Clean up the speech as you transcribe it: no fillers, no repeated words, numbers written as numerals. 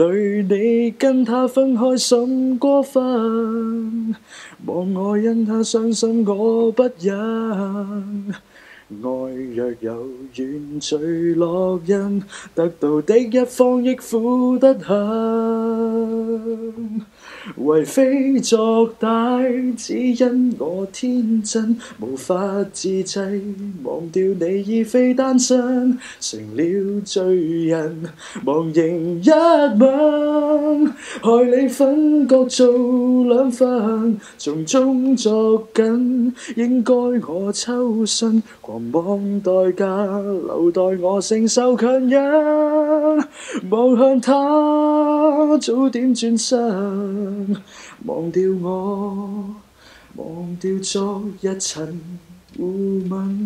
裏你跟他分開甚過分？望我因他傷心我不忍。愛若有緣墜落人，得到的一方亦苦得很。為非作歹，只因我天真，無法自制，忘掉你已非單身，成了罪人，忘形一吻，害你分割做兩份，從中作緊，應該我抽身，狂妄代價，留待我承受強忍，望向他早點轉身。忘掉我，忘掉昨日塵污穢。